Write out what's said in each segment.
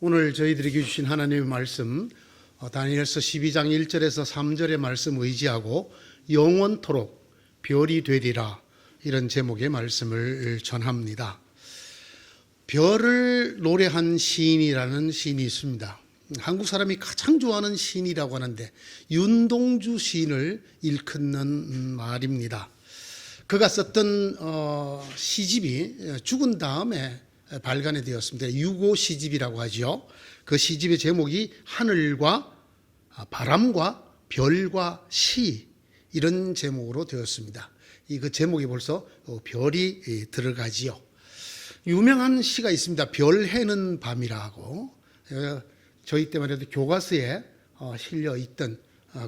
오늘 저희들에게 주신 하나님의 말씀 다니엘서 12장 1절에서 3절의 말씀 의지하고 영원토록 별이 되리라, 이런 제목의 말씀을 전합니다. 별을 노래한 시인이라는 시인이 있습니다. 한국 사람이 가장 좋아하는 시인이라고 하는데 윤동주 시인을 일컫는 말입니다. 그가 썼던 시집이 죽은 다음에 발간이 되었습니다. 유고 시집이라고 하죠. 그 시집의 제목이 하늘과 바람과 별과 시, 이런 제목으로 되었습니다. 그 제목이 벌써 별이 들어가지요. 유명한 시가 있습니다. 별 해는 밤이라고. 저희 때만 해도 교과서에 실려 있던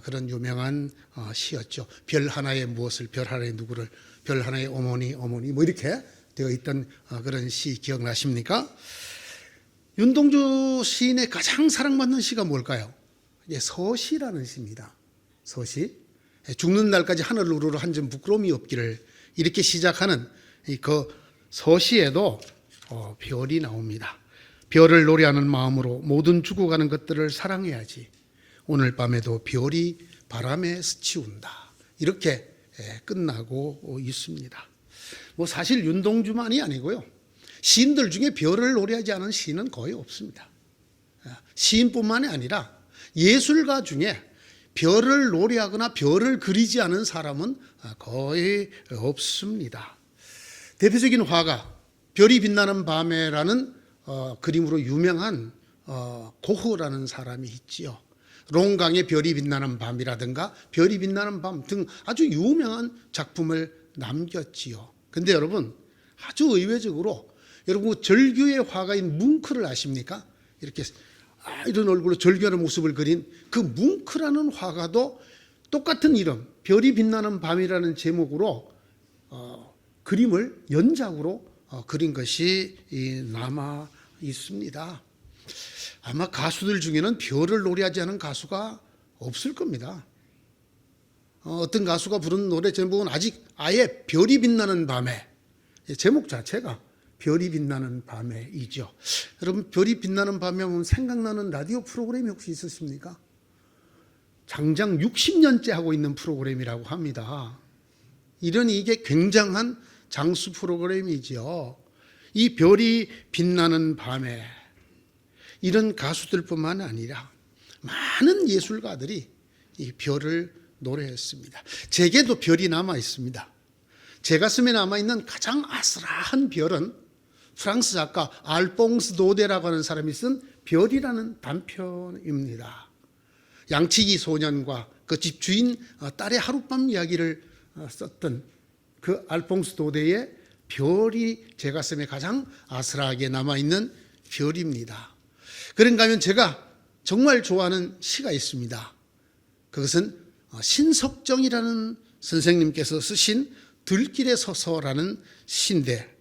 그런 유명한 시였죠. 별 하나에 무엇을, 별 하나에 누구를, 별 하나에 어머니 뭐 이렇게 되어 있던 그런 시 기억나십니까? 윤동주 시인의 가장 사랑받는 시가 뭘까요? 서시라는 시입니다. 서시. 죽는 날까지 하늘을 우러러 한 점 부끄러움이 없기를, 이렇게 시작하는 그 서시에도 별이 나옵니다. 별을 노래하는 마음으로 모든 죽어가는 것들을 사랑해야지. 오늘 밤에도 별이 바람에 스치운다. 이렇게 끝나고 있습니다. 사실 윤동주만이 아니고요. 시인들 중에 별을 노래하지 않은 시인은 거의 없습니다. 시인뿐만이 아니라 예술가 중에 별을 노래하거나 별을 그리지 않은 사람은 거의 없습니다. 대표적인 화가 별이 빛나는 밤에라는 그림으로 유명한 고흐라는 사람이 있지요. 롱강의 별이 빛나는 밤이라든가 별이 빛나는 밤 등 아주 유명한 작품을 남겼지요. 근데 여러분, 아주 의외적으로 여러분 절규의 화가인 뭉크를 아십니까? 이렇게 이런 얼굴로 절규하는 모습을 그린 그 뭉크라는 화가도 똑같은 이름, 별이 빛나는 밤이라는 제목으로 그림을 연작으로 그린 것이 남아 있습니다. 아마 가수들 중에는 별을 노래하지 않은 가수가 없을 겁니다. 어떤 가수가 부른 노래 제목은 아예 별이 빛나는 밤에, 제목 자체가 별이 빛나는 밤에이죠. 여러분, 별이 빛나는 밤에 하면 생각나는 라디오 프로그램이 혹시 있으십니까? 장장 60년째 하고 있는 프로그램이라고 합니다. 이게 굉장한 장수 프로그램이죠. 이 별이 빛나는 밤에 이런 가수들뿐만 아니라 많은 예술가들이 이 별을 노래했습니다. 제게도 별이 남아 있습니다. 제 가슴에 남아있는 가장 아슬한 별은 프랑스 작가 알퐁스 도데라고 하는 사람이 쓴 별이라는 단편입니다. 양치기 소년과 그 집주인 딸의 하룻밤 이야기를 썼던 그 알퐁스 도데의 별이 제 가슴에 가장 아슬하게 남아있는 별입니다. 그런가 하면 제가 정말 좋아하는 시가 있습니다. 그것은 신석정이라는 선생님께서 쓰신 들길에 서서라는 시인데,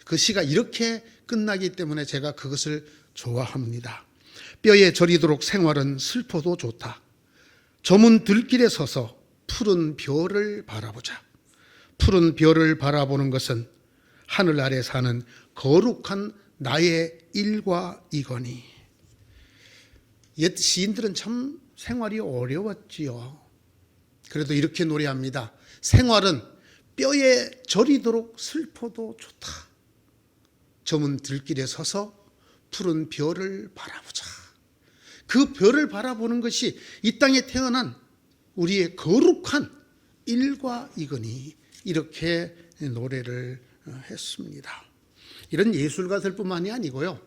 그 시가 이렇게 끝나기 때문에 제가 그것을 좋아합니다. 뼈에 저리도록 생활은 슬퍼도 좋다. 저문 들길에 서서 푸른 별을 바라보자. 푸른 별을 바라보는 것은 하늘 아래 사는 거룩한 나의 일과이거니. 옛 시인들은 참 생활이 어려웠지요. 그래도 이렇게 노래합니다. 생활은 뼈에 저리도록 슬퍼도 좋다. 저문 들길에 서서 푸른 별을 바라보자. 그 별을 바라보는 것이 이 땅에 태어난 우리의 거룩한 일과이거니, 이렇게 노래를 했습니다. 이런 예술가들뿐만이 아니고요.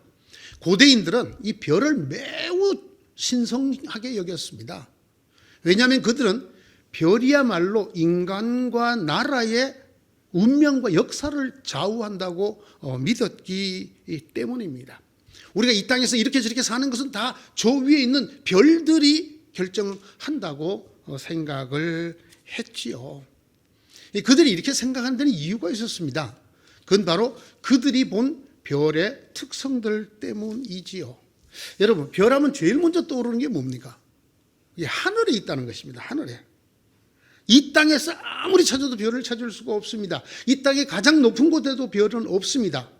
고대인들은 이 별을 매우 신성하게 여겼습니다. 왜냐하면 그들은 별이야말로 인간과 나라의 운명과 역사를 좌우한다고 믿었기 때문입니다. 우리가 이 땅에서 이렇게 저렇게 사는 것은 다 저 위에 있는 별들이 결정한다고 생각을 했지요. 그들이 이렇게 생각하는 데는 이유가 있었습니다. 그건 바로 그들이 본 별의 특성들 때문이지요. 여러분, 별하면 제일 먼저 떠오르는 게 뭡니까? 이게 하늘에 있다는 것입니다. 하늘에. 이 땅에서 아무리 찾아도 별을 찾을 수가 없습니다. 이 땅의 가장 높은 곳에도 별은 없습니다.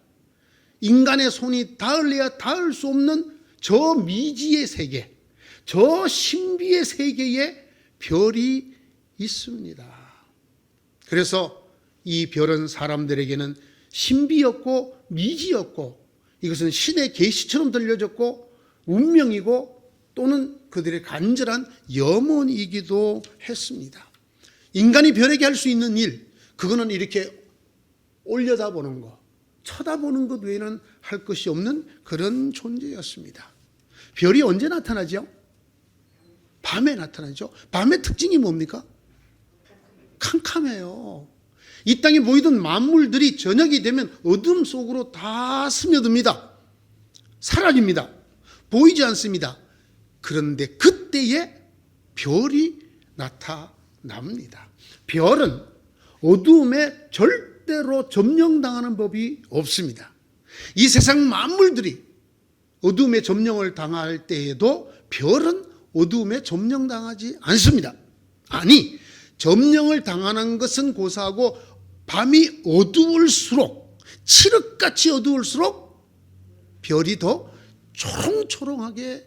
인간의 손이 닿을래야 닿을 수 없는 저 미지의 세계, 저 신비의 세계에 별이 있습니다. 그래서 이 별은 사람들에게는 신비였고 미지였고 이것은 신의 계시처럼 들려졌고 운명이고 또는 그들의 간절한 염원이기도 했습니다. 인간이 별에게 할 수 있는 일, 그거는 이렇게 올려다보는 것, 쳐다보는 것 외에는 할 것이 없는 그런 존재였습니다. 별이 언제 나타나죠? 밤에 나타나죠. 밤의 특징이 뭡니까? 캄캄해요. 이 땅에 모이던 만물들이 저녁이 되면 어둠 속으로 다 스며듭니다. 사라집니다. 보이지 않습니다. 그런데 그때에 별이 나타납니다. 별은 어두움에 절대로 점령당하는 법이 없습니다. 이 세상 만물들이 어두움에 점령을 당할 때에도 별은 어두움에 점령당하지 않습니다. 아니, 점령을 당하는 것은 고사하고 밤이 어두울수록, 칠흑같이 어두울수록 별이 더 초롱초롱하게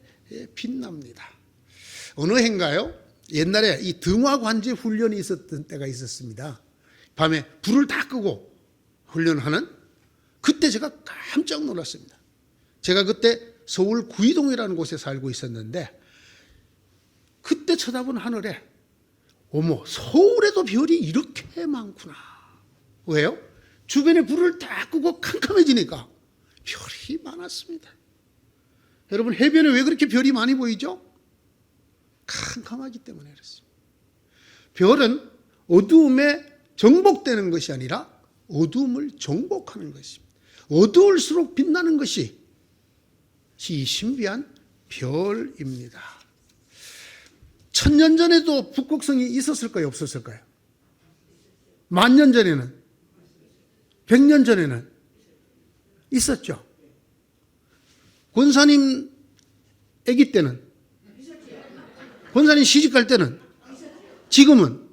빛납니다. 어느 해인가요? 옛날에 이 등화관제 훈련이 있었던 때가 있었습니다. 밤에 불을 다 끄고 훈련하는, 그때 제가 깜짝 놀랐습니다. 제가 그때 서울 구이동이라는 곳에 살고 있었는데 그때 쳐다본 하늘에 어머, 서울에도 별이 이렇게 많구나. 왜요? 주변에 불을 다 끄고 캄캄해지니까 별이 많았습니다. 여러분, 해변에 왜 그렇게 별이 많이 보이죠? 캄캄하기 때문에 그렇습니다. 별은 어두움에 정복되는 것이 아니라 어두움을 정복하는 것입니다. 어두울수록 빛나는 것이 이 신비한 별입니다. 1000년 전에도 북극성이 있었을까요? 없었을까요? 10,000년 전에는? 100년 전에는? 있었죠. 권사님 아기 때는? 권사님 시집갈 때는? 지금은?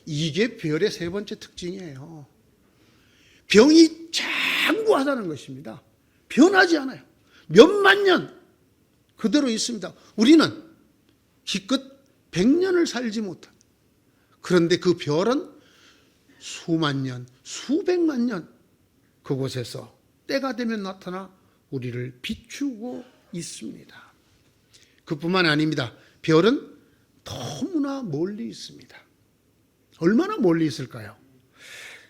이게 별의 세 번째 특징이에요. 병이 장구하다는 것입니다. 변하지 않아요. 몇만 년 그대로 있습니다. 우리는 기껏 100년을 살지 못한, 그런데 그 별은 수만 년, 수백만 년 그곳에서 때가 되면 나타나 우리를 비추고 있습니다. 그뿐만 아닙니다. 별은 너무나 멀리 있습니다. 얼마나 멀리 있을까요?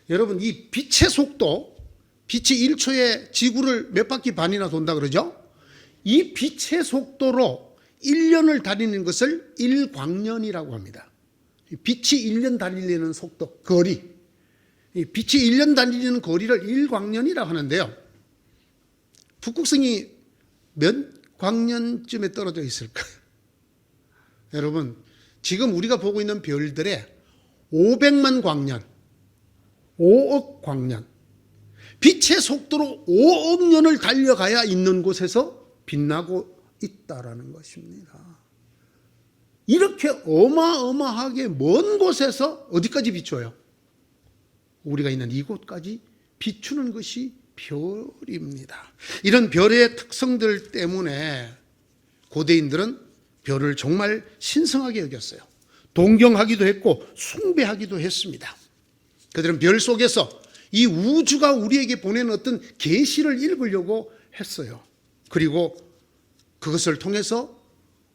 여러분, 이 빛의 속도, 빛이 1초에 지구를 몇 바퀴 반이나 돈다 그러죠? 이 빛의 속도로 1년을 다니는 것을 1광년이라고 합니다. 빛이 1년 달리는 속도, 거리. 빛이 1년 달리는 거리를 1광년이라고 하는데요. 북극성이 몇 광년쯤에 떨어져 있을까요? 여러분, 지금 우리가 보고 있는 별들의 500만 광년, 5억 광년, 빛의 속도로 5억 년을 달려가야 있는 곳에서 빛나고 있다라는 것입니다. 이렇게 어마어마하게 먼 곳에서 어디까지 비춰요? 우리가 있는 이곳까지 비추는 것이 별입니다. 이런 별의 특성들 때문에 고대인들은 별을 정말 신성하게 여겼어요. 동경하기도 했고 숭배하기도 했습니다. 그들은 별 속에서 이 우주가 우리에게 보내는 어떤 계시를 읽으려고 했어요. 그리고 그것을 통해서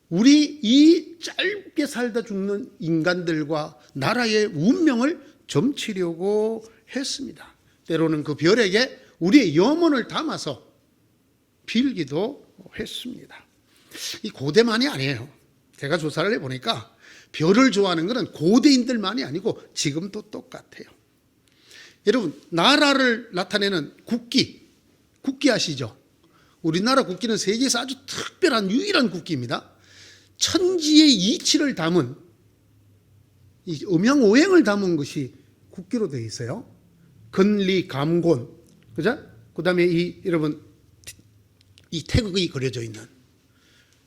우리 이 짧게 살다 죽는 인간들과 나라의 운명을 점치려고 했습니다. 때로는 그 별에게 우리의 염원을 담아서 빌기도 했습니다. 이 고대만이 아니에요. 제가 조사를 해보니까 별을 좋아하는 것은 고대인들만이 아니고 지금도 똑같아요. 여러분, 나라를 나타내는 국기 아시죠? 우리나라 국기는 세계에서 아주 특별한 유일한 국기입니다. 천지의 이치를 담은, 이 음양오행을 담은 것이 국기로 되어 있어요. 건리, 감곤, 그죠? 그 다음에 여러분, 이 태극이 그려져 있는.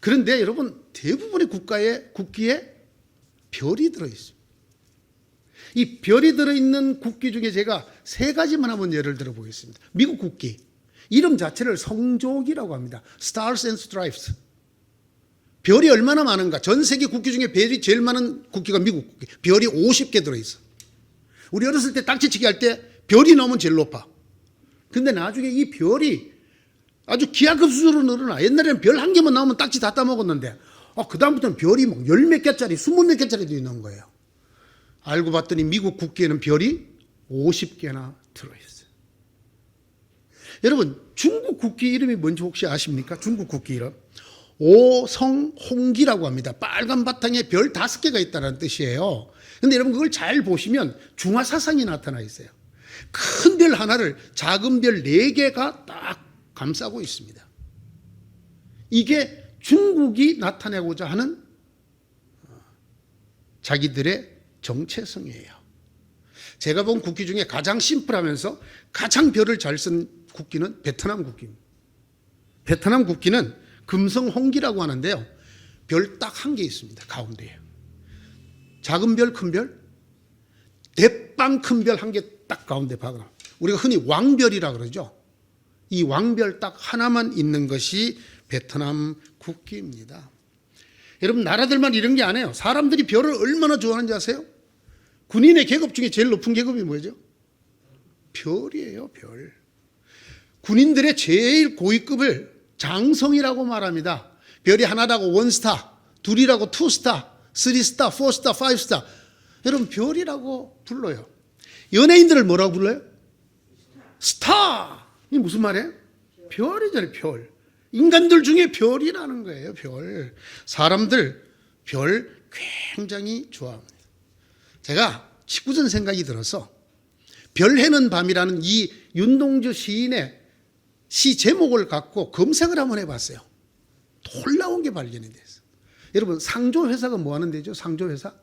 그런데 여러분, 대부분의 국기에 별이 들어있어요. 이 별이 들어있는 국기 중에 제가 세 가지만 한번 예를 들어 보겠습니다. 미국 국기. 이름 자체를 성족이라고 합니다. Stars and Stripes. 별이 얼마나 많은가? 전 세계 국기 중에 별이 제일 많은 국기가 미국 국기. 별이 50개 들어있어. 우리 어렸을 때 딱지치기 할 때 별이 나오면 제일 높아. 근데 나중에 이 별이 아주 기하급수로 늘어나. 옛날에는 별 한 개만 나오면 딱지 다 따먹었는데 그 다음부터는 별이 막 열 몇 개짜리, 20몇 개짜리도 있는 거예요. 알고 봤더니 미국 국기에는 별이 50개나 들어있어요. 여러분, 중국 국기 이름이 뭔지 혹시 아십니까? 중국 국기 이름. 오성홍기라고 합니다. 빨간 바탕에 별 5개가 있다는 뜻이에요. 근데 여러분 그걸 잘 보시면 중화사상이 나타나 있어요. 큰 별 하나를 작은 별 4개가 딱 감싸고 있습니다. 이게 중국이 나타내고자 하는 자기들의 정체성이에요. 제가 본 국기 중에 가장 심플하면서 가장 별을 잘 쓴 국기는 베트남 국기입니다. 베트남 국기는 금성홍기라고 하는데요. 별 딱 1개 있습니다. 가운데에. 작은 별, 큰 별, 대빵 큰 별 1개 딱 가운데 박아. 우리가 흔히 왕별이라 그러죠. 이 왕별 딱 하나만 있는 것이 베트남 국기입니다. 여러분, 나라들만 이런 게 아니에요. 사람들이 별을 얼마나 좋아하는지 아세요? 군인의 계급 중에 제일 높은 계급이 뭐죠? 별이에요, 별. 군인들의 제일 고위급을 장성이라고 말합니다. 별이 하나라고 원스타, 둘이라고 투스타, 쓰리스타, 포스타, 파이브스타. 여러분, 별이라고 불러요. 연예인들을 뭐라고 불러요? 스타. 이게 무슨 말이에요? 별이잖아요, 별. 인간들 중에 별이라는 거예요, 별. 사람들 별 굉장히 좋아합니다. 제가 식구전 생각이 들어서 별 해는 밤이라는 이 윤동주 시인의 시 제목을 갖고 검색을 한번 해봤어요. 놀라운 게 발견이 됐어요. 여러분, 상조회사가 뭐 하는 데죠? 상조회사?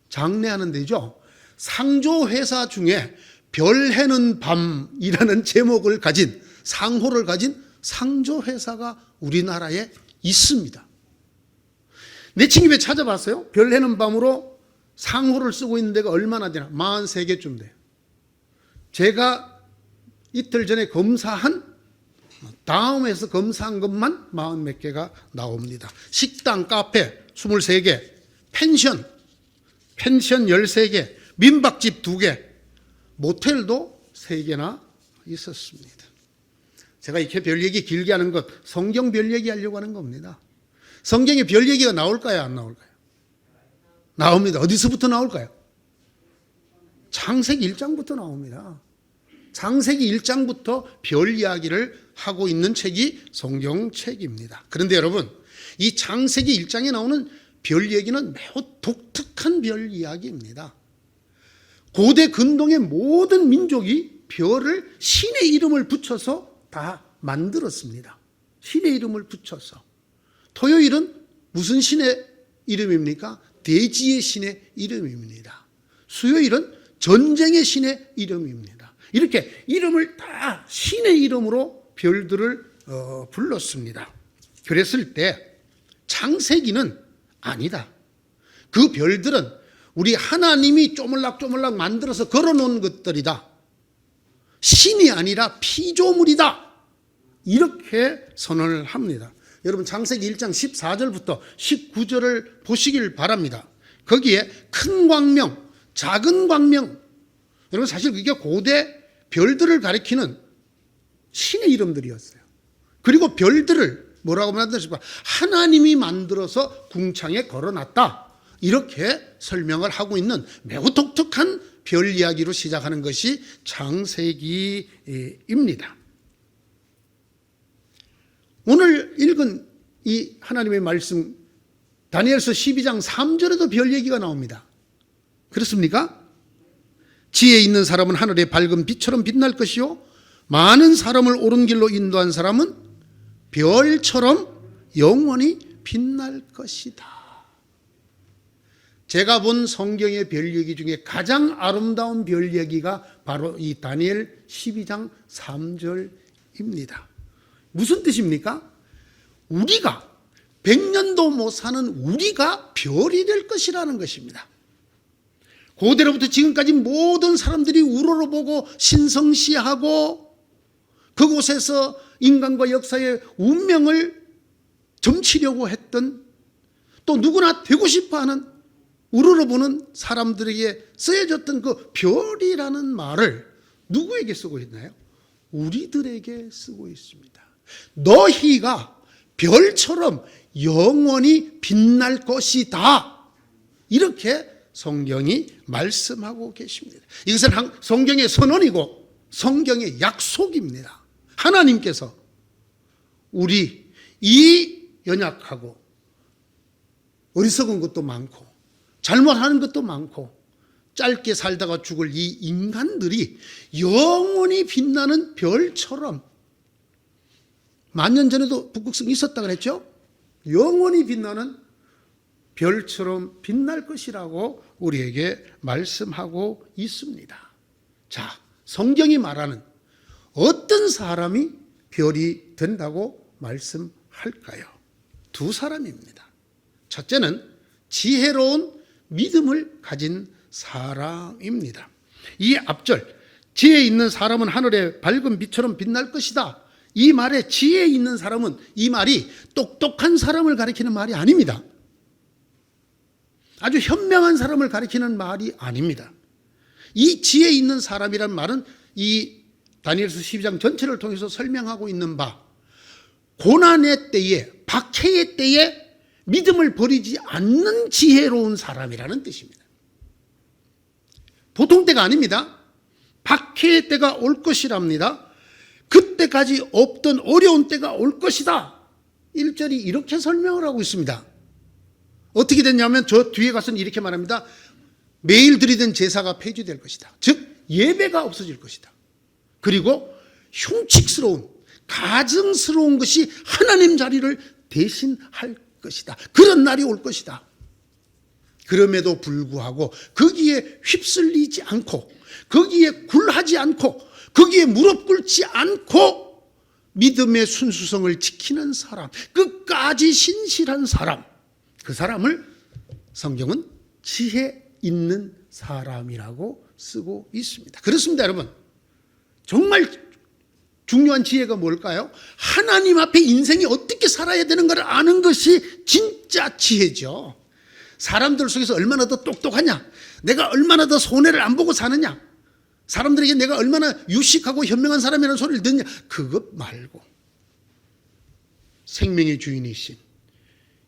장례하는 데죠. 상조회사 중에 별 해는 밤이라는 제목을 가진, 상호를 가진 상조회사가 우리나라에 있습니다. 내친김에 찾아봤어요. 별 해는 밤으로 상호를 쓰고 있는 데가 얼마나 되나? 43개쯤 돼요. 제가 이틀 전에 검사한, 다음에서 검사한 것만 40 몇 개가 나옵니다. 식당, 카페 23개, 펜션 13개, 민박집 2개, 모텔도 3개나 있었습니다. 제가 이렇게 별 얘기 길게 하는 것, 성경 별 얘기 하려고 하는 겁니다. 성경에 별 얘기가 나올까요, 안 나올까요? 나옵니다. 어디서부터 나올까요? 창세기 1장부터 나옵니다. 창세기 1장부터 별 이야기를 하고 있는 책이 성경책입니다. 그런데 여러분, 이 창세기 1장에 나오는 별 얘기는 매우 독특한 별 이야기입니다. 고대 근동의 모든 민족이 별을 신의 이름을 붙여서 다 만들었습니다. 신의 이름을 붙여서. 토요일은 무슨 신의 이름입니까? 대지의 신의 이름입니다. 수요일은 전쟁의 신의 이름입니다. 이렇게 이름을 다 신의 이름으로 별들을 불렀습니다. 그랬을 때 창세기는 아니다. 그 별들은 우리 하나님이 쪼물락쪼물락 만들어서 걸어놓은 것들이다. 신이 아니라 피조물이다. 이렇게 선언을 합니다. 여러분, 창세기 1장 14절부터 19절을 보시길 바랍니다. 거기에 큰 광명, 작은 광명. 여러분, 사실 그게 고대 별들을 가리키는 신의 이름들이었어요. 그리고 별들을 뭐라고 만들었을까? 하나님이 만들어서 궁창에 걸어놨다. 이렇게 설명을 하고 있는 매우 독특한 별 이야기로 시작하는 것이 창세기입니다. 오늘 읽은 이 하나님의 말씀, 다니엘서 12장 3절에도 별 얘기가 나옵니다. 그렇습니까? 지혜 있는 사람은 하늘의 밝은 빛처럼 빛날 것이요, 많은 사람을 옳은 길로 인도한 사람은 별처럼 영원히 빛날 것이다. 제가 본 성경의 별 얘기 중에 가장 아름다운 별 얘기가 바로 이 다니엘 12장 3절입니다. 무슨 뜻입니까? 우리가 100년도 못 사는 우리가 별이 될 것이라는 것입니다. 고대로부터 지금까지 모든 사람들이 우러러보고 신성시하고 그곳에서 인간과 역사의 운명을 점치려고 했던, 또 누구나 되고 싶어하는, 우러러보는 사람들에게 쓰여졌던 그 별이라는 말을 누구에게 쓰고 있나요? 우리들에게 쓰고 있습니다. 너희가 별처럼 영원히 빛날 것이다, 이렇게 성경이 말씀하고 계십니다. 이것은 성경의 선언이고 성경의 약속입니다. 하나님께서 우리 이 연약하고 어리석은 것도 많고 잘못하는 것도 많고 짧게 살다가 죽을 이 인간들이 영원히 빛나는 별처럼, 만년 전에도 북극성이 있었다 그랬죠? 영원히 빛나는 별처럼 빛날 것이라고 우리에게 말씀하고 있습니다. 자, 성경이 말하는 어떤 사람이 별이 된다고 말씀할까요? 두 사람입니다. 첫째는 지혜로운 믿음을 가진 사람입니다. 이 앞절, 지혜 있는 사람은 하늘의 밝은 빛처럼 빛날 것이다, 이 말에 지혜 있는 사람은, 이 말이 똑똑한 사람을 가리키는 말이 아닙니다. 아주 현명한 사람을 가리키는 말이 아닙니다. 이 지혜 있는 사람이란 말은 이 다니엘서 12장 전체를 통해서 설명하고 있는 바, 고난의 때에, 박해의 때에 믿음을 버리지 않는 지혜로운 사람이라는 뜻입니다. 보통 때가 아닙니다. 박해의 때가 올 것이랍니다. 그때까지 없던 어려운 때가 올 것이다. 1절이 이렇게 설명을 하고 있습니다. 어떻게 됐냐면 저 뒤에 가서는 이렇게 말합니다. 매일 드리던 제사가 폐지될 것이다. 즉 예배가 없어질 것이다. 그리고 흉측스러운, 가증스러운 것이 하나님 자리를 대신할 것이다. 그런 날이 올 것이다. 그럼에도 불구하고 거기에 휩쓸리지 않고, 거기에 굴하지 않고, 거기에 무릎 꿇지 않고 믿음의 순수성을 지키는 사람, 끝까지 신실한 사람, 그 사람을 성경은 지혜 있는 사람이라고 쓰고 있습니다. 그렇습니다, 여러분. 정말 중요한 지혜가 뭘까요? 하나님 앞에 인생이 어떻게 살아야 되는 걸 아는 것이 진짜 지혜죠. 사람들 속에서 얼마나 더 똑똑하냐, 내가 얼마나 더 손해를 안 보고 사느냐, 사람들에게 내가 얼마나 유식하고 현명한 사람이라는 소리를 듣느냐, 그것 말고 생명의 주인이신,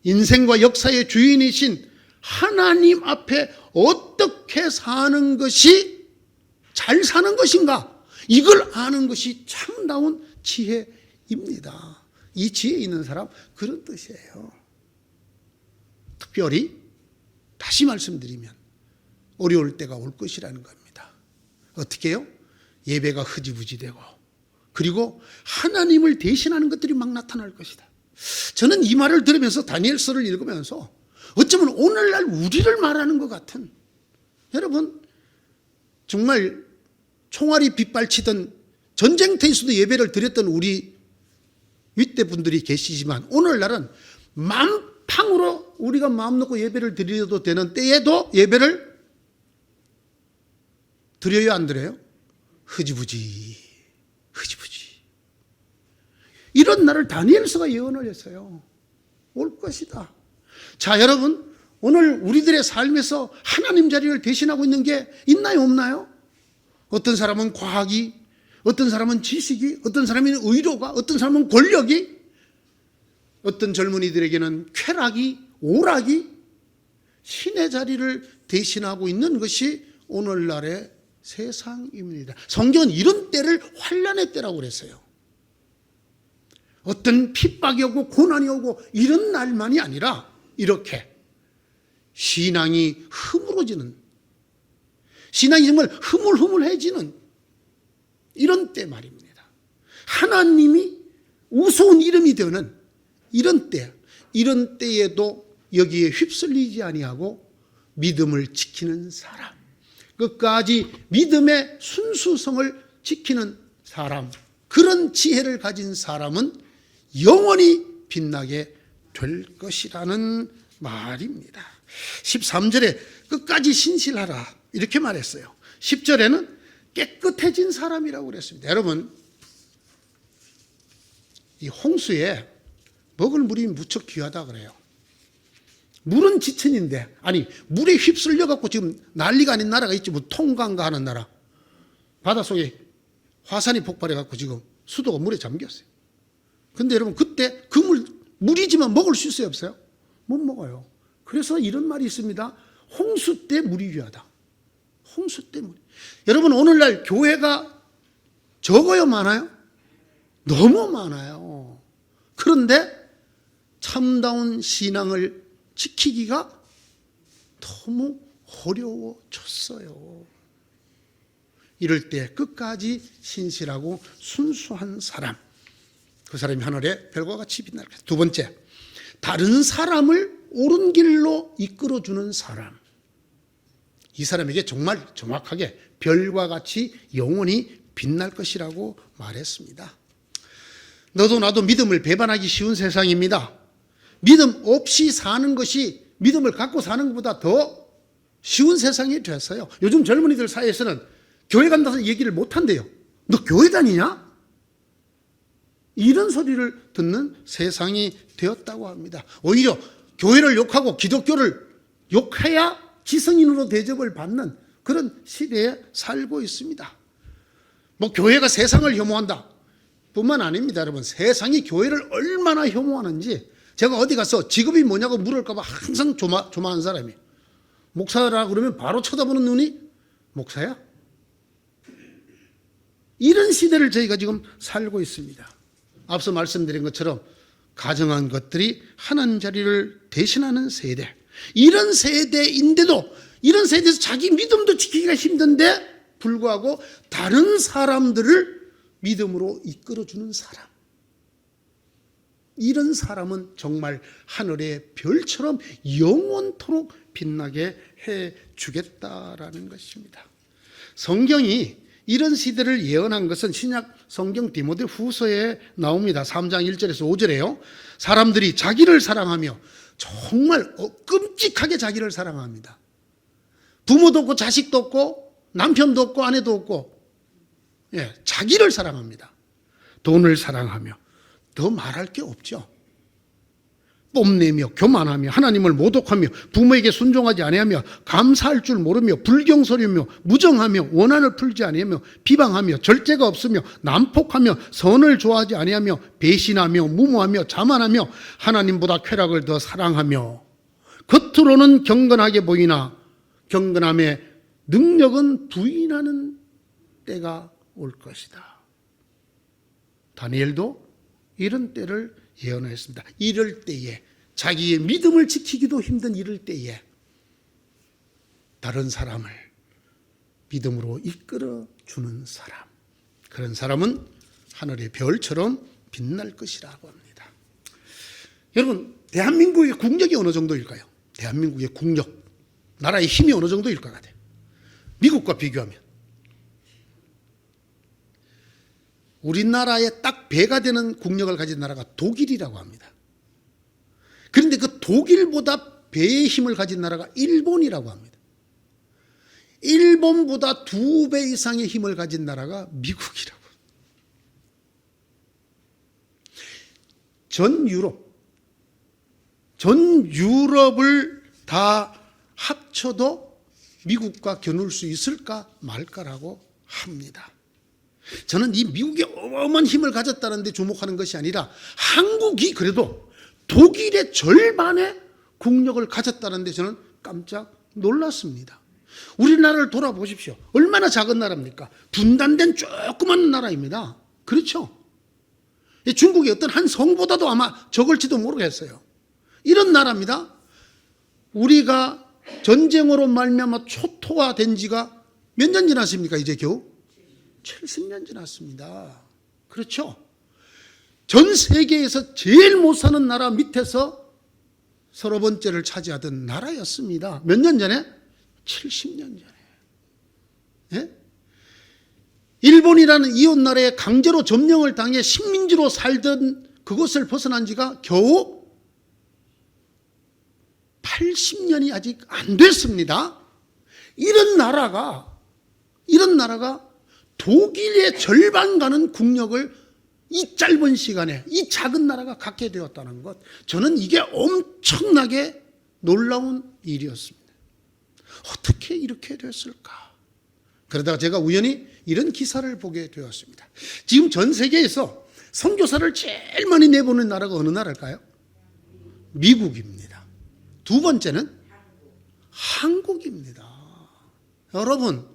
인생과 역사의 주인이신 하나님 앞에 어떻게 사는 것이 잘 사는 것인가, 이걸 아는 것이 참다운 지혜입니다. 이 지혜 있는 사람, 그런 뜻이에요. 특별히 다시 말씀드리면 어려울 때가 올 것이라는 겁니다. 어떻게 해요? 예배가 흐지부지 되고, 그리고 하나님을 대신하는 것들이 막 나타날 것이다. 저는 이 말을 들으면서 다니엘서를 읽으면서 어쩌면 오늘날 우리를 말하는 것 같은, 여러분 정말 총알이 빗발치던 전쟁터에서도 예배를 드렸던 우리 윗대분들이 계시지만, 오늘날은 만팡으로 우리가 마음 놓고 예배를 드려도 되는 때에도 예배를 드려요, 안 드려요? 흐지부지, 흐지부지. 이런 날을 다니엘서가 예언을 했어요. 올 것이다. 자, 여러분, 오늘 우리들의 삶에서 하나님 자리를 대신하고 있는 게 있나요, 없나요? 어떤 사람은 과학이, 어떤 사람은 지식이, 어떤 사람은 의료가, 어떤 사람은 권력이, 어떤 젊은이들에게는 쾌락이, 오락이, 신의 자리를 대신하고 있는 것이 오늘날의 세상입니다. 성경은 이런 때를 환난의 때라고 그랬어요. 어떤 핍박이 오고 고난이 오고 이런 날만이 아니라 이렇게 신앙이 흐물어지는, 신앙이 정말 흐물흐물해지는 이런 때 말입니다. 하나님이 우스운 이름이 되는 이런 때, 이런 때에도 여기에 휩쓸리지 아니하고 믿음을 지키는 사람, 끝까지 믿음의 순수성을 지키는 사람, 그런 지혜를 가진 사람은 영원히 빛나게 될 것이라는 말입니다. 13절에 끝까지 신실하라 이렇게 말했어요. 10절에는 깨끗해진 사람이라고 그랬습니다. 여러분, 이 홍수에 먹을 물이 무척 귀하다 그래요. 물은 지천인데, 아니 물에 휩쓸려 갖고 지금 난리가 아닌 나라가 있지, 뭐 통강가 하는 나라. 바닷속에 화산이 폭발해 갖고 지금 수도가 물에 잠겼어요. 근데 여러분, 그때 그 물이지만 먹을 수 있어요, 없어요? 못 먹어요. 그래서 이런 말이 있습니다. 홍수 때 물이 귀하다. 홍수 때 물이. 여러분, 오늘날 교회가 적어요, 많아요? 너무 많아요. 그런데 참다운 신앙을 지키기가 너무 어려워졌어요. 이럴 때 끝까지 신실하고 순수한 사람, 그 사람이 하늘의 별과 같이 빛날 것이다. 두 번째, 다른 사람을 옳은 길로 이끌어주는 사람. 이 사람에게 정말 정확하게 별과 같이 영원히 빛날 것이라고 말했습니다. 너도 나도 믿음을 배반하기 쉬운 세상입니다. 믿음 없이 사는 것이 믿음을 갖고 사는 것보다 더 쉬운 세상이 됐어요. 요즘 젊은이들 사이에서는 교회 간다서 얘기를 못한대요. 너 교회 다니냐? 이런 소리를 듣는 세상이 되었다고 합니다. 오히려 교회를 욕하고 기독교를 욕해야 지성인으로 대접을 받는 그런 시대에 살고 있습니다. 뭐 교회가 세상을 혐오한다 뿐만 아닙니다. 여러분, 세상이 교회를 얼마나 혐오하는지 제가 어디 가서 직업이 뭐냐고 물을까 봐 항상 조마한 사람이에요. 목사라 그러면 바로 쳐다보는 눈이 목사야? 이런 시대를 저희가 지금 살고 있습니다. 앞서 말씀드린 것처럼 가정한 것들이 하나님 자리를 대신하는 세대, 이런 세대인데도 이런 세대에서 자기 믿음도 지키기가 힘든데 불구하고 다른 사람들을 믿음으로 이끌어주는 사람, 이런 사람은 정말 하늘의 별처럼 영원토록 빛나게 해주겠다라는 것입니다. 성경이 이런 시대를 예언한 것은 신약 성경 디모데 후서에 나옵니다. 3장 1절에서 5절에요. 사람들이 자기를 사랑하며, 정말 끔찍하게 자기를 사랑합니다. 부모도 없고 자식도 없고 남편도 없고 아내도 없고, 자기를 사랑합니다. 돈을 사랑하며, 더 말할 게 없죠. 뽐내며 교만하며 하나님을 모독하며 부모에게 순종하지 아니하며 감사할 줄 모르며 불경설이며 무정하며 원한을 풀지 아니하며 비방하며 절제가 없으며 난폭하며 선을 좋아하지 아니하며 배신하며 무모하며 자만하며 하나님보다 쾌락을 더 사랑하며 겉으로는 경건하게 보이나 경건함의 능력은 부인하는 때가 올 것이다. 다니엘도 이런 때를 예언했습니다. 이럴 때에, 자기의 믿음을 지키기도 힘든 이럴 때에 다른 사람을 믿음으로 이끌어 주는 사람, 그런 사람은 하늘의 별처럼 빛날 것이라고 합니다. 여러분, 대한민국의 국력이 어느 정도일까요? 대한민국의 국력, 나라의 힘이 어느 정도일 것 같아요? 미국과 비교하면 우리나라에 딱 배가 되는 국력을 가진 나라가 독일이라고 합니다. 그런데 그 독일보다 배의 힘을 가진 나라가 일본이라고 합니다. 일본보다 2배 이상의 힘을 가진 나라가 미국이라고. 전 유럽을 다 합쳐도 미국과 겨눌 수 있을까 말까라고 합니다. 저는 이 미국이 어마어마한 힘을 가졌다는 데 주목하는 것이 아니라 한국이 그래도 독일의 절반의 국력을 가졌다는 데 저는 깜짝 놀랐습니다. 우리나라를 돌아보십시오. 얼마나 작은 나라입니까? 분단된 조그만 나라입니다. 그렇죠? 중국의 어떤 한 성보다도 아마 적을지도 모르겠어요. 이런 나라입니다. 우리가 전쟁으로 말미암아 초토화된 지가 몇 년 지났습니까? 이제 겨우 70년 지났습니다. 그렇죠? 전 세계에서 제일 못 사는 나라 밑에서 30번째를 차지하던 나라였습니다. 몇 년 전에? 70년 전에. 예? 일본이라는 이웃나라에 강제로 점령을 당해 식민지로 살던 그것을 벗어난 지가 겨우 80년이 아직 안 됐습니다. 이런 나라가 독일의 절반 가는 국력을 이 짧은 시간에 이 작은 나라가 갖게 되었다는 것, 저는 이게 엄청나게 놀라운 일이었습니다. 어떻게 이렇게 됐을까? 그러다가 제가 우연히 이런 기사를 보게 되었습니다. 지금 전 세계에서 선교사를 제일 많이 내보낸 나라가 어느 나라일까요? 미국입니다. 두 번째는 한국입니다. 여러분,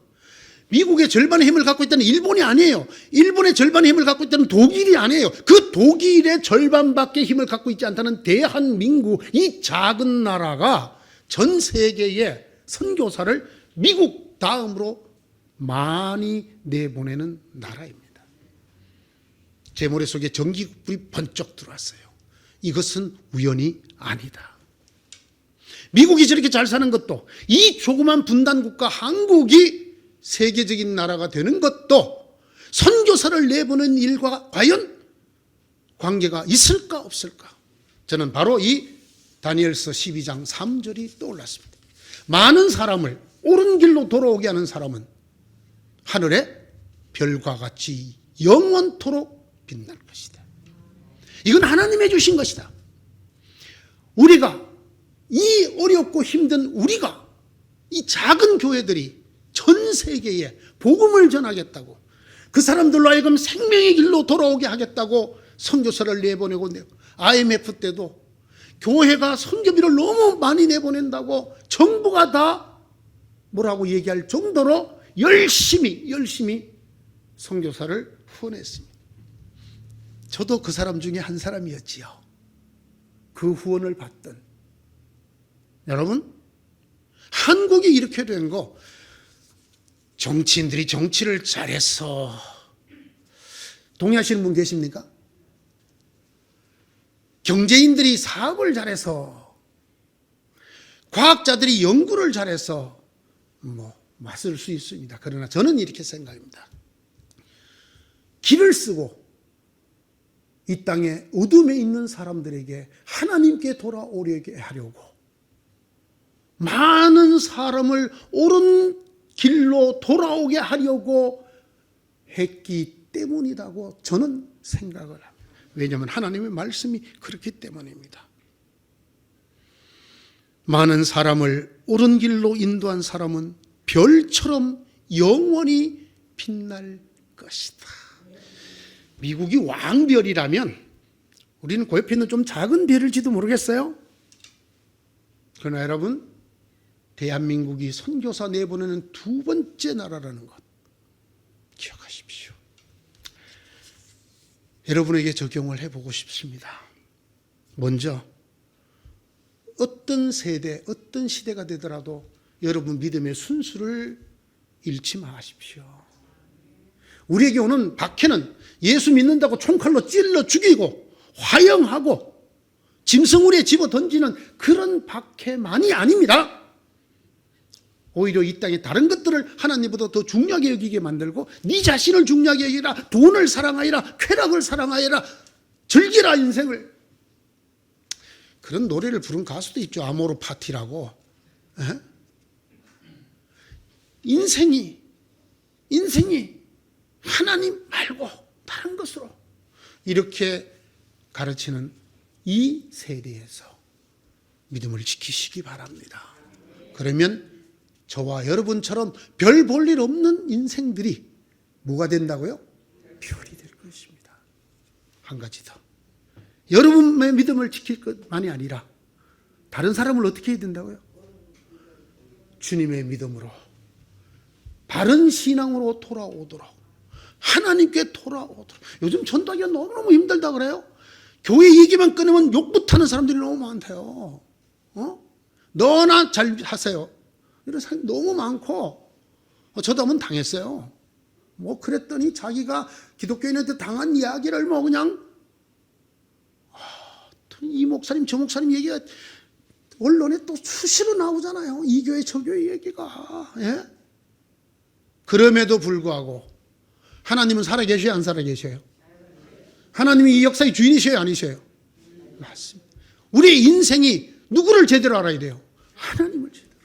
미국의 절반의 힘을 갖고 있다는 일본이 아니에요. 일본의 절반의 힘을 갖고 있다는 독일이 아니에요. 그 독일의 절반밖에 힘을 갖고 있지 않다는 대한민국, 이 작은 나라가 전 세계에 선교사를 미국 다음으로 많이 내보내는 나라입니다. 제 머릿속에 전기불이 번쩍 들어왔어요. 이것은 우연이 아니다. 미국이 저렇게 잘 사는 것도, 이 조그만 분단국가 한국이 세계적인 나라가 되는 것도 선교사를 내보낸 일과 과연 관계가 있을까 없을까? 저는 바로 이 다니엘서 12장 3절이 떠올랐습니다. 많은 사람을 옳은 길로 돌아오게 하는 사람은 하늘의 별과 같이 영원토록 빛날 것이다. 이건 하나님이 주신 것이다. 우리가, 이 어렵고 힘든 우리가, 이 작은 교회들이 전 세계에 복음을 전하겠다고, 그 사람들로 하여금 생명의 길로 돌아오게 하겠다고 선교사를 내보내고, IMF 때도 교회가 선교비를 너무 많이 내보낸다고 정부가 다 뭐라고 얘기할 정도로 열심히 선교사를 후원했습니다. 저도 그 사람 중에 한 사람이었지요. 그 후원을 받던. 여러분, 한국이 이렇게 된 거, 정치인들이 정치를 잘해서, 동의하시는 분 계십니까? 경제인들이 사업을 잘해서, 과학자들이 연구를 잘해서 맞을 수 있습니다. 그러나 저는 이렇게 생각합니다. 길을 쓰고 이 땅에 어둠에 있는 사람들에게 하나님께 돌아오게 하려고 많은 사람을 옳은 길로 돌아오게 하려고 했기 때문이라고 저는 생각을 합니다. 왜냐하면 하나님의 말씀이 그렇기 때문입니다. 많은 사람을 옳은 길로 인도한 사람은 별처럼 영원히 빛날 것이다. 미국이 왕별이라면 우리는 그 옆에 있는 좀 작은 별일지도 모르겠어요. 그러나 여러분, 대한민국이 선교사 내보내는 두 번째 나라라는 것 기억하십시오. 여러분에게 적용을 해보고 싶습니다. 먼저 어떤 세대, 어떤 시대가 되더라도 여러분 믿음의 순수를 잃지 마십시오. 우리에게 오는 박해는 예수 믿는다고 총칼로 찔러 죽이고 화형하고 짐승우리에 집어 던지는 그런 박해만이 아닙니다. 오히려 이 땅에 다른 것들을 하나님보다 더 중요하게 여기게 만들고, 네 자신을 중요하게 여기라, 돈을 사랑하여라, 쾌락을 사랑하여라, 즐기라 인생을. 그런 노래를 부른 가수도 있죠. 아모르 파티라고. 인생이 하나님 말고 다른 것으로 이렇게 가르치는 이 세대에서 믿음을 지키시기 바랍니다. 그러면 저와 여러분처럼 별 볼 일 없는 인생들이 뭐가 된다고요? 별이 될 것입니다. 한 가지 더. 여러분의 믿음을 지킬 것만이 아니라 다른 사람을 어떻게 해야 된다고요? 주님의 믿음으로, 바른 신앙으로 돌아오도록, 하나님께 돌아오도록. 요즘 전도하기가 너무너무 힘들다 그래요. 교회 얘기만 끊으면 욕부타는 사람들이 너무 많대요. 너나 잘 하세요. 이런 사람이 너무 많고, 저도 한번 당했어요. 그랬더니 자기가 기독교인한테 당한 이야기를 그냥, 이 목사님 저 목사님 얘기가 언론에 또 수시로 나오잖아요. 이 교회 저 교회 얘기가. 예? 그럼에도 불구하고 하나님은 살아계셔요, 안 살아계셔요? 하나님이 이 역사의 주인이셔요, 아니셔요? 맞습니다. 우리의 인생이 누구를 제대로 알아야 돼요? 하나님을 제대로.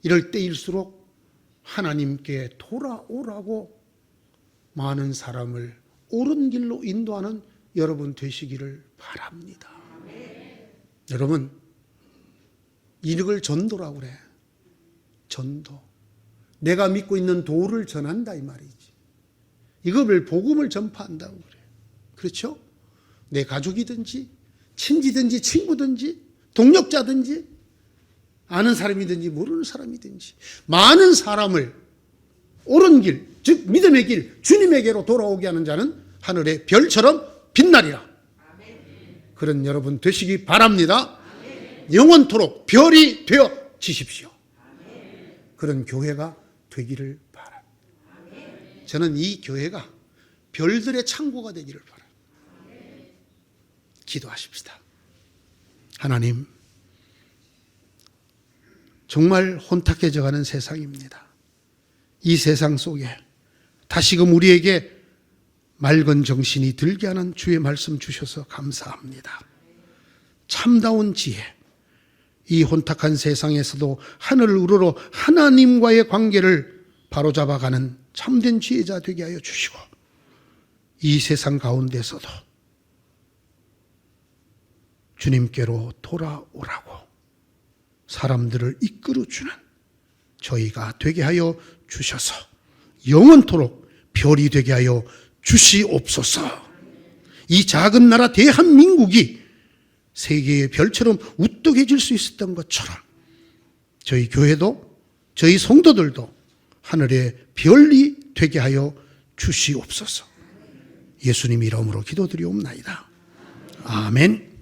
이럴 때일수록 하나님께 돌아오라고 많은 사람을 옳은 길로 인도하는 여러분 되시기를 바랍니다. 여러분, 이걸 전도라고 그래. 전도. 내가 믿고 있는 도를 전한다 이 말이지. 이거를 복음을 전파한다고 그래. 그렇죠? 내 가족이든지 친지든지 친구든지 동력자든지 아는 사람이든지 모르는 사람이든지 많은 사람을 옳은 길, 즉 믿음의 길, 주님에게로 돌아오게 하는 자는 하늘의 별처럼 빛나리라. 그런 여러분 되시기 바랍니다. 영원토록 별이 되어지십시오. 그런 교회가 되기를 바랍니다. 저는 이 교회가 별들의 창고가 되기를 바랍니다. 기도하십시다. 하나님, 정말 혼탁해져가는 세상입니다. 이 세상 속에 다시금 우리에게 맑은 정신이 들게 하는 주의 말씀 주셔서 감사합니다. 참다운 지혜, 이 혼탁한 세상에서도 하늘을 우러러 하나님과의 관계를 바로잡아가는 참된 지혜자 되게 하여 주시고, 이 세상 가운데서도 주님께로 돌아오라고 사람들을 이끌어주는 저희가 되게 하여 주셔서 영원토록 별이 되게 하여 주시옵소서. 이 작은 나라 대한민국이 세계의 별처럼 우뚝해질 수 있었던 것처럼 저희 교회도 저희 성도들도 하늘의 별이 되게 하여 주시옵소서. 예수님 이름으로 기도드리옵나이다. 아멘.